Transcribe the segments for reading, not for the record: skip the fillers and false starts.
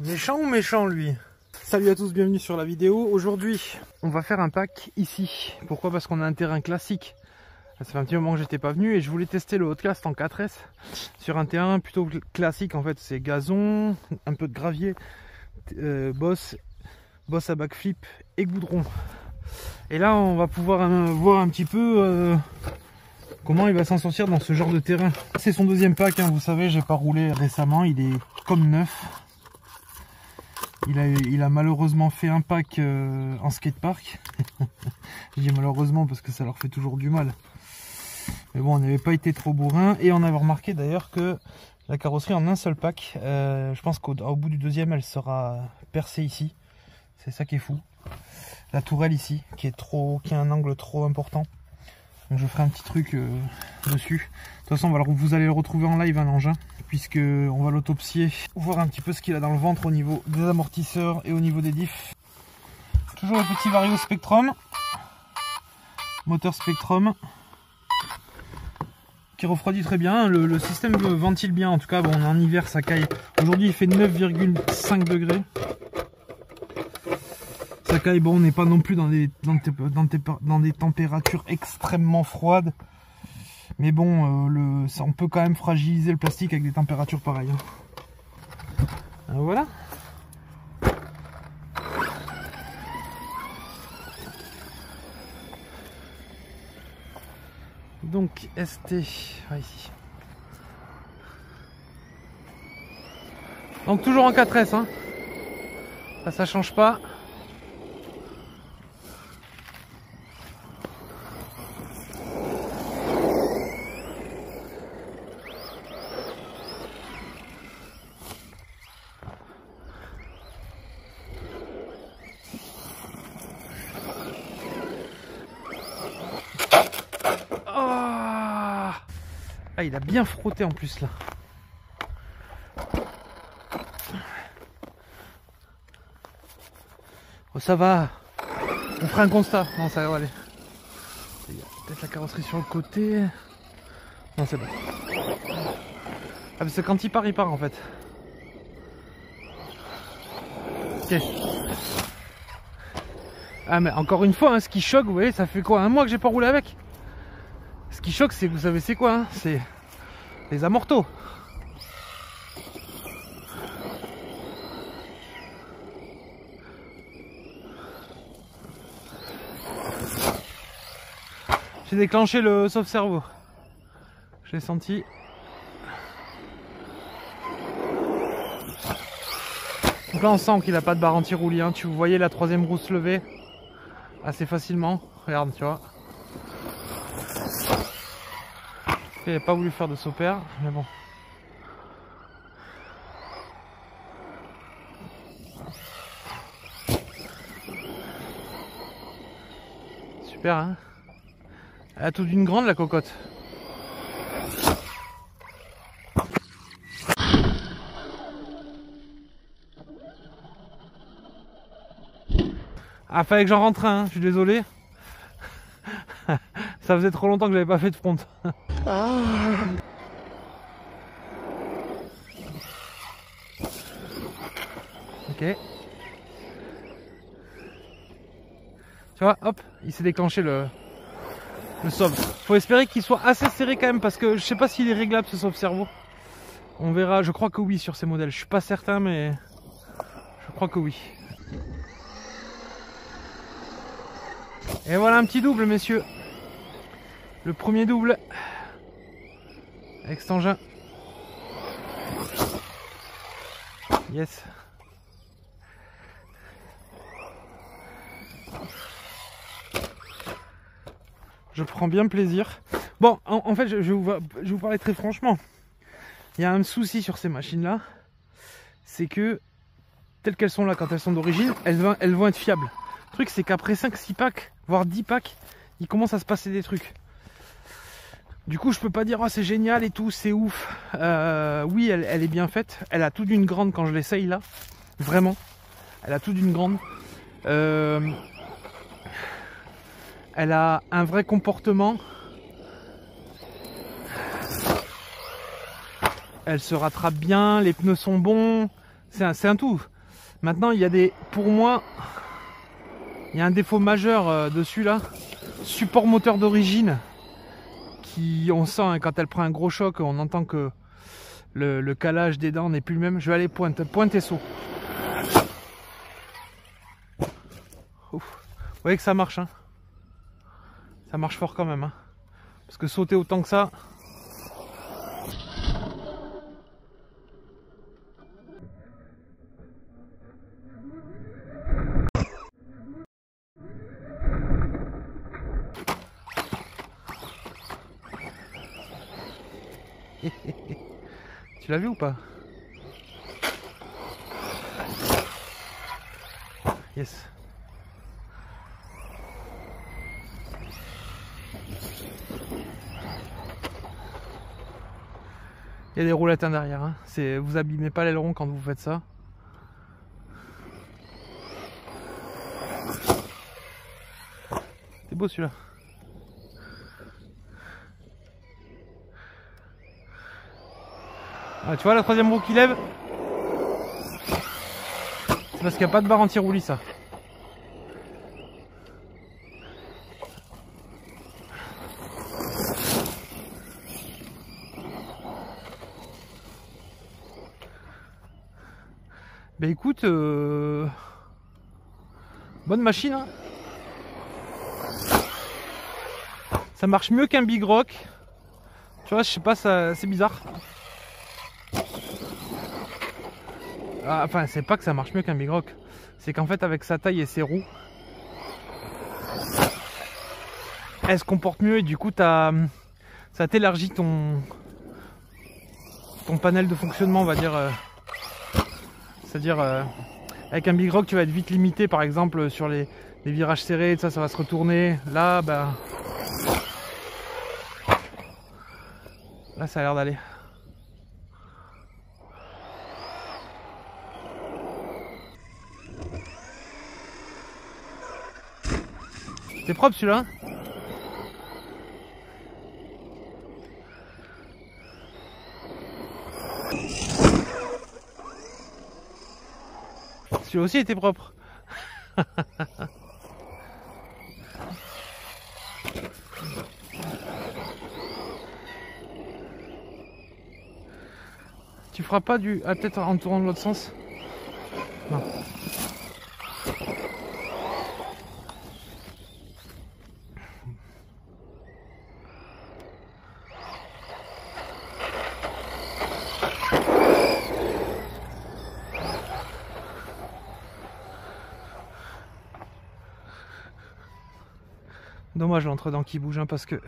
Méchant ou méchant lui? Salut à tous, bienvenue sur la vidéo. Aujourd'hui, on va faire un pack ici. Pourquoi? Parce qu'on a un terrain classique. Ça fait un petit moment que j'étais pas venu et je voulais tester le Hotcast en 4S sur un terrain plutôt classique. En fait, c'est gazon, un peu de gravier, boss à backflip et goudron. Et là, on va pouvoir voir un petit peu comment il va s'en sortir dans ce genre de terrain. C'est son deuxième pack, hein, vous savez, j'ai pas roulé récemment, il est comme neuf. Il a malheureusement fait un pack en skatepark. Je dis malheureusement parce que ça leur fait toujours du mal. Mais bon, on n'avait pas été trop bourrin. Et on avait remarqué d'ailleurs que la carrosserie en un seul pack, je pense qu'au bout du deuxième, elle sera percée ici. C'est ça qui est fou. La tourelle ici, qui a un angle trop important. Donc je ferai un petit truc dessus. De toute façon, vous allez le retrouver en live, hein, l'engin, puisque on va l'autopsier, voir un petit peu ce qu'il a dans le ventre au niveau des amortisseurs et au niveau des diffs. Toujours le petit Vario Spectrum, moteur Spectrum, qui refroidit très bien. Le système ventile bien, en tout cas. Bon, on est en hiver, ça caille. Aujourd'hui, il fait 9,5 degrés. Ça caille, bon, on n'est pas non plus dans des températures extrêmement froides. Mais bon, on peut quand même fragiliser le plastique avec des températures pareilles. Voilà. Donc ST, ici. Donc toujours en 4S, hein. Ça change pas. Ah, il a bien frotté en plus là. Oh, ça va. On fera un constat. Non, ça va aller. Il y a peut-être la carrosserie sur le côté. Non, c'est bon. Ah, mais c'est quand il part en fait. Ok. Ah, mais encore une fois, hein, ce qui choque, vous voyez, ça fait quoi? Un mois que j'ai pas roulé avec. Ce qui choque, c'est, vous savez, c'est quoi, hein? C'est les amortos. J'ai déclenché le sauve cerveau. Je l'ai senti. Donc là, on sent qu'il n'a pas de barre anti-roulis. Hein. Vous voyez la troisième roue se lever assez facilement. Regarde, tu vois. Il n'a pas voulu faire de saut pair, mais bon. Super, hein. Elle a tout d'une grande, la cocotte. Ah, fallait que j'en rentre un, hein. Je suis désolé. Ça faisait trop longtemps que j'avais pas fait de front. Ok. Tu vois, hop, il s'est déclenché le sauve. Faut espérer qu'il soit assez serré quand même parce que je sais pas s'il est réglable ce sauve cerveau. On verra, je crois que oui sur ces modèles. Je suis pas certain mais je crois que oui. Et voilà un petit double, messieurs. Le premier double avec cet engin. Yes. Je prends bien plaisir. Bon, en fait, je vais vous parler très franchement. Il y a un souci sur ces machines-là. C'est que, telles qu'elles sont là, quand elles sont d'origine, elles vont être fiables. Le truc, c'est qu'après 5-6 packs, voire 10 packs, il commence à se passer des trucs. Du coup, je peux pas dire oh, c'est génial et tout, c'est ouf. Oui, elle est bien faite. Elle a tout d'une grande quand je l'essaye là. Vraiment. Elle a tout d'une grande. Elle a un vrai comportement. Elle se rattrape bien, les pneus sont bons. C'est un tout. Maintenant, il y a des, pour moi, il y a un défaut majeur dessus là. Support moteur d'origine, qui on sent hein, quand elle prend un gros choc, on entend que le calage des dents n'est plus le même. Je vais aller pointe et saut. Ouf. Vous voyez que ça marche, hein. Ça marche fort quand même, hein. Parce que sauter autant que ça. Tu l'as vu ou pas? Yes. Il y a des roulettes en derrière, hein. Vous abîmez pas l'aileron quand vous faites ça. C'est beau celui-là. Ah, tu vois la troisième roue qui lève? C'est parce qu'il n'y a pas de barre anti-roulis ça. Ben écoute, bonne machine, hein. Ça marche mieux qu'un Big Rock. Tu vois, je sais pas, c'est bizarre. Ah, enfin, c'est pas que ça marche mieux qu'un Big Rock. C'est qu'en fait, avec sa taille et ses roues, elle se comporte mieux et du coup, ça t'élargit ton panel de fonctionnement, on va dire. C'est-à-dire, avec un Big Rock, tu vas être vite limité, par exemple, sur les virages serrés, ça va se retourner. Là, bah, là, ça a l'air d'aller. C'est propre celui-là. Celui-là aussi était propre. Tu feras pas du... Ah, peut-être en tournant de l'autre sens. Non. Dommage l'entre-dents qui bouge hein, parce que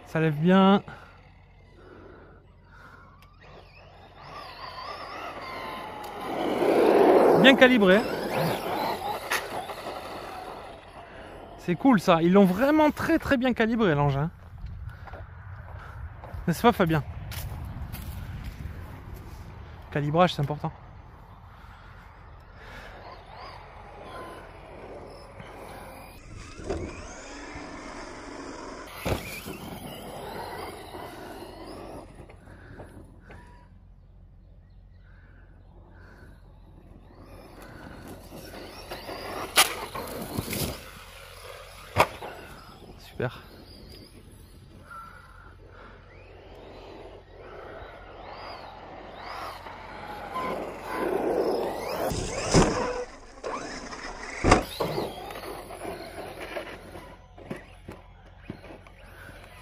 ça lève bien. Bien calibré. C'est cool ça. Ils l'ont vraiment très bien calibré l'engin. N'est-ce pas Fabien? Calibrage c'est important. Super.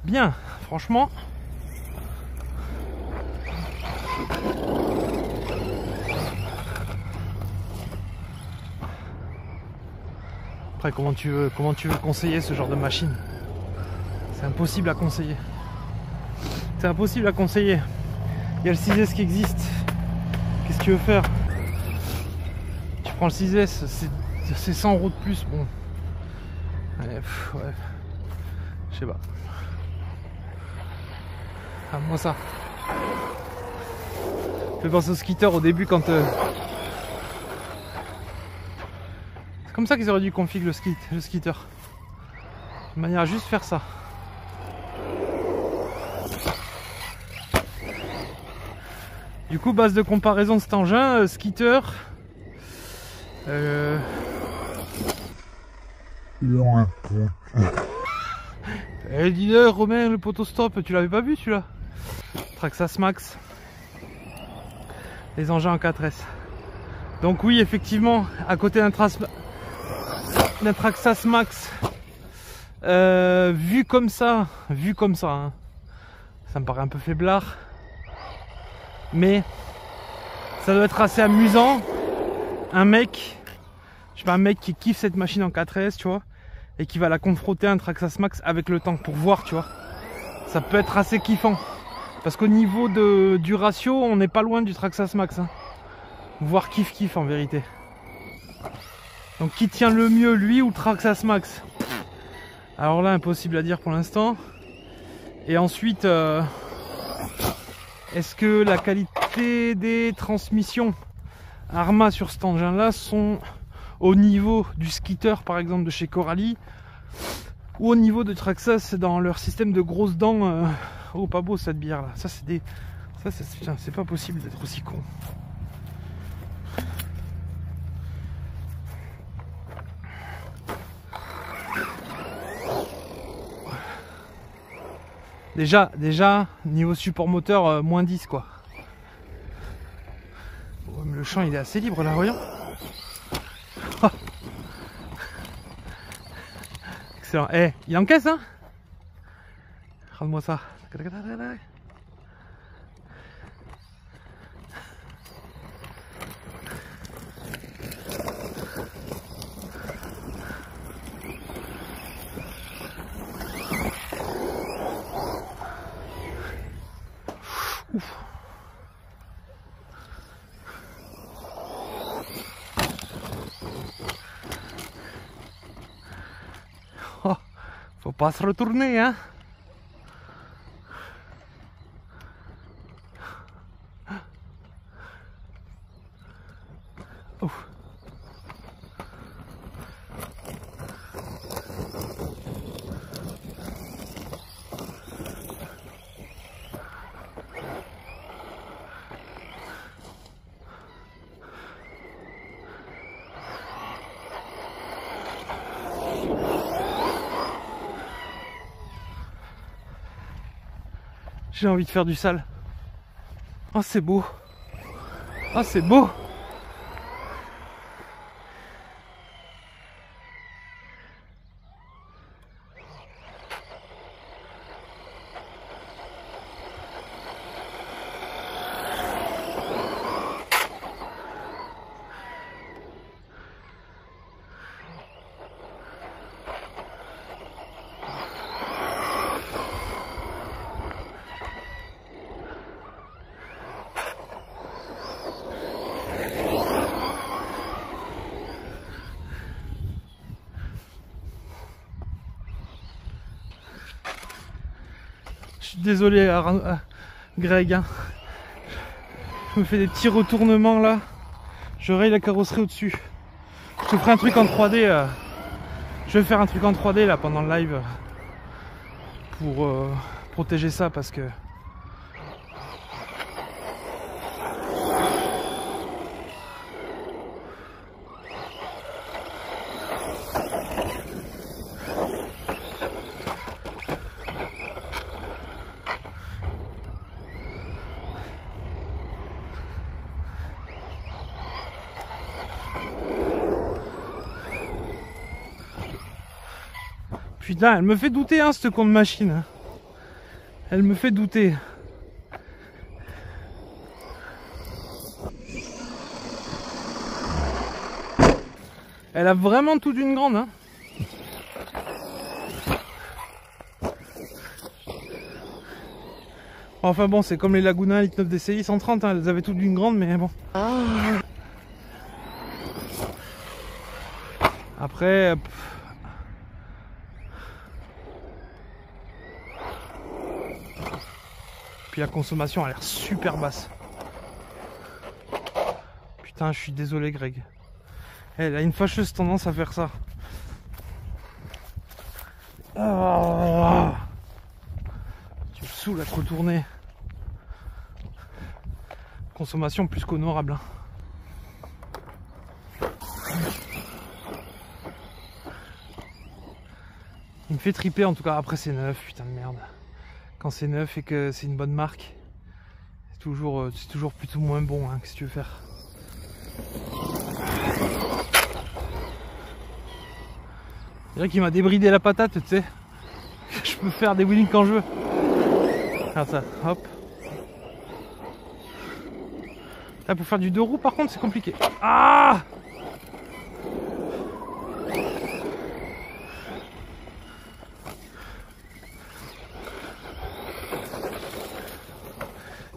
Bien, franchement. Après, comment tu veux conseiller ce genre de machine? C'est impossible à conseiller. C'est impossible à conseiller. Il y a le 6S qui existe. Qu'est-ce que tu veux faire? Tu prends le 6S, c'est 100 € de plus. Bon. Allez, ouais. Je sais pas. Ah, moi ça. Je pense au skitter au début quand... C'est comme ça qu'ils auraient dû configurer le skitter. De manière à juste faire ça. Du coup, base de comparaison de cet engin, Skitter. Dis-le, Romain, le poteau stop, tu l'avais pas vu celui-là? Traxxas Max. Les engins en 4S. Donc oui, effectivement, à côté d'un Traxxas Max, vu comme ça, hein, ça me paraît un peu faiblard. Mais ça doit être assez amusant. Un mec, je sais pas, un mec qui kiffe cette machine en 4S, tu vois, et qui va la confronter à un Traxxas Max avec le temps pour voir, tu vois. Ça peut être assez kiffant. Parce qu'au niveau du ratio, on n'est pas loin du Traxxas Max. Hein. Voire kiff en vérité. Donc qui tient le mieux, lui ou Traxxas Max? Alors là, impossible à dire pour l'instant. Et ensuite, est-ce que la qualité des transmissions Arrma sur cet engin-là sont au niveau du Skitter, par exemple, de chez Coralie, ou au niveau de Traxxas dans leur système de grosses dents? Oh, pas beau cette bière là. Ça, c'est des. Ça, c'est pas possible d'être aussi con. Déjà, niveau support moteur, moins 10 quoi. Oh, mais le champ il est assez libre là, voyons. Oh. Excellent. Eh, il encaisse hein. Rends-moi ça. Ouf. Oh, faut pas se retourner hein. Ouf. J'ai envie de faire du sale. Oh c'est beau. Oh c'est beau. Je suis désolé Greg, hein. Je me fais des petits retournements là. Je raye la carrosserie au-dessus. Je te ferai un truc en 3D. Je vais faire un truc en 3D là pendant le live pour protéger ça parce que putain, elle me fait douter, hein, cette con de machine. Elle me fait douter. Elle a vraiment tout d'une grande, hein. Enfin bon, c'est comme les Laguna Elite 9 DCI 130, hein, elles avaient tout d'une grande, mais bon. Après... Puis la consommation a l'air super basse. Putain, je suis désolé Greg. Elle a une fâcheuse tendance à faire ça. Oh, tu me saoules à te retourner. Consommation plus qu'honorable. Hein. Il me fait triper en tout cas. Après c'est neuf, putain de merde. Quand c'est neuf et que c'est une bonne marque, c'est toujours plutôt moins bon. Hein. Qu'est-ce que tu veux faire? C'est vrai qu'il m'a débridé la patate, tu sais. Je peux faire des wheelings quand je veux. Regarde ça, hop. Là, pour faire du 2 roues, par contre, c'est compliqué. Ah!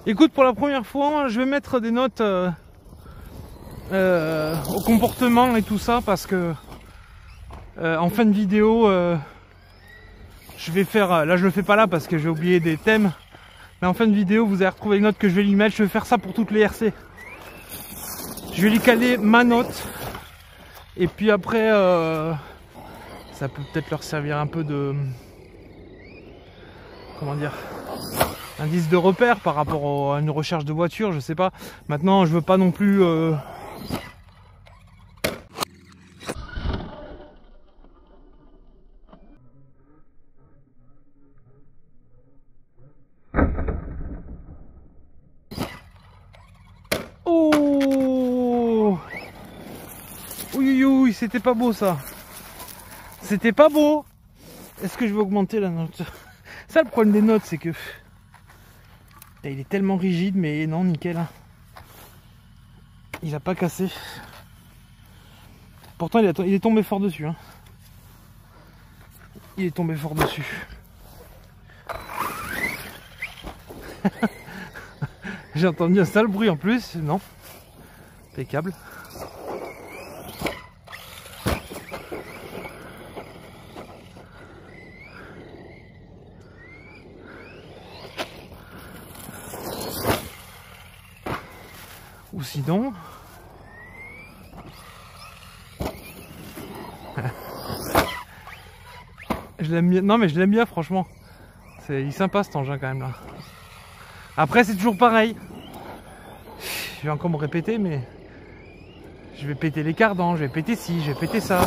Écoute, pour la première fois, je vais mettre des notes au comportement et tout ça, parce que en fin de vidéo, je vais faire, là je le fais pas là parce que j'ai oublié des thèmes, mais en fin de vidéo vous allez retrouver les notes que je vais lui mettre. Je vais faire ça pour toutes les RC. Je vais lui caler ma note, et puis après ça peut peut-être leur servir un peu de, comment dire, indice de repère par rapport à une recherche de voiture, je sais pas. Maintenant je veux pas non plus Oh, oui, oui, c'était pas beau ça. C'était pas beau. Est-ce que je vais augmenter la note? Ça, le problème des notes, c'est que il est tellement rigide, mais non, nickel. Il a pas cassé. Pourtant, il est tombé fort dessus. Hein. Il est tombé fort dessus. J'ai entendu un sale bruit en plus. Non. Impeccable. Ou sinon... je l'aime bien. Non mais je l'aime bien franchement. Il est sympa cet engin quand même là. Après c'est toujours pareil. Je vais encore me répéter, mais je vais péter les cardans, je vais péter ci, je vais péter ça,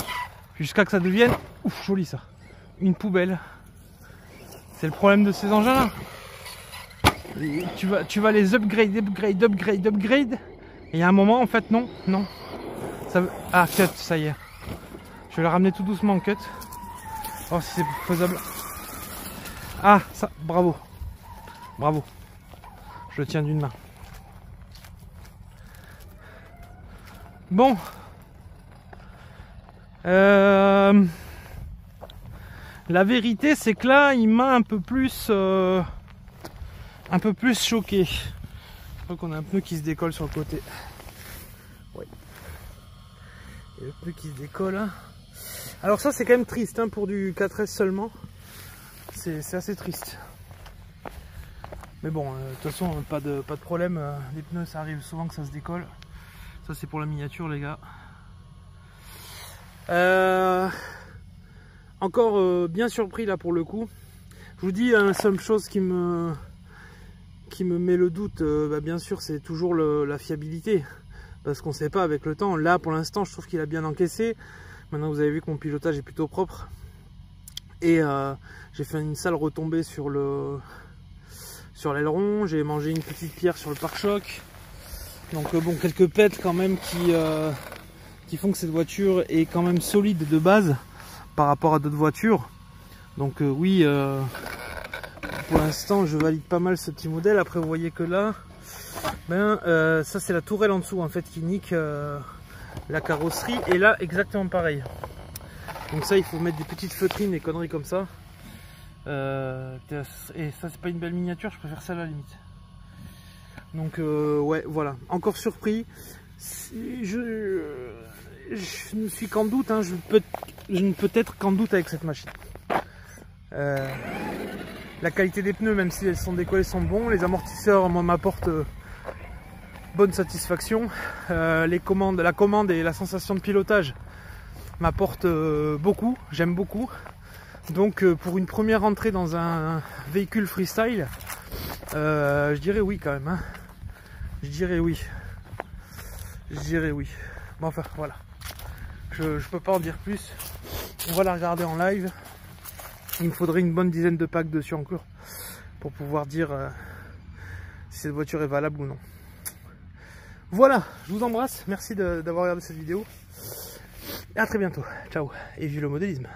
jusqu'à que ça devienne, ouf, joli ça, une poubelle. C'est le problème de ces engins là. Tu vas les upgrade, et il y a un moment en fait non. Ça, ah cut, ça y est. Je vais le ramener tout doucement en cut. Oh si c'est faisable. Ah ça, bravo. Bravo. Je le tiens d'une main. Bon. La vérité c'est que là il m'a un peu plus choqué. Je crois qu'on a un pneu qui se décolle sur le côté. Ouais. Et le pneu qui se décolle. Hein. Alors ça c'est quand même triste hein, pour du 4S seulement. C'est assez triste. Mais bon, de toute façon pas de problème. Les pneus ça arrive souvent que ça se décolle. Ça c'est pour la miniature les gars. Encore bien surpris là pour le coup. Je vous dis, la seule chose qui me met le doute, bien sûr c'est toujours la fiabilité. Parce qu'on ne sait pas avec le temps. Là pour l'instant je trouve qu'il a bien encaissé. Maintenant vous avez vu que mon pilotage est plutôt propre. Et j'ai fait une sale retombée sur l'aileron. J'ai mangé une petite pierre sur le pare-choc. Donc bon, quelques pètes quand même qui font que cette voiture est quand même solide de base par rapport à d'autres voitures. Donc oui, pour l'instant je valide pas mal ce petit modèle. Après vous voyez que là, ça c'est la tourelle en dessous en fait qui nique la carrosserie. Et là exactement pareil. Donc ça il faut mettre des petites feutrines, des conneries comme ça. Et ça c'est pas une belle miniature, je préfère ça à la limite. Donc ouais voilà, encore surpris. Je ne suis qu'en doute, hein. je ne peux être qu'en doute avec cette machine. La qualité des pneus, même si elles sont décollées, sont bons. Les amortisseurs m'apportent bonne satisfaction. La commande et la sensation de pilotage m'apportent beaucoup, j'aime beaucoup. Donc pour une première entrée dans un véhicule freestyle, je dirais oui quand même, hein. Je dirais oui. Bon, enfin voilà, je peux pas en dire plus. On va la regarder en live. Il me faudrait une bonne dizaine de packs dessus encore pour pouvoir dire si cette voiture est valable ou non. Voilà, je vous embrasse, merci d'avoir regardé cette vidéo et à très bientôt. Ciao et vive le modélisme.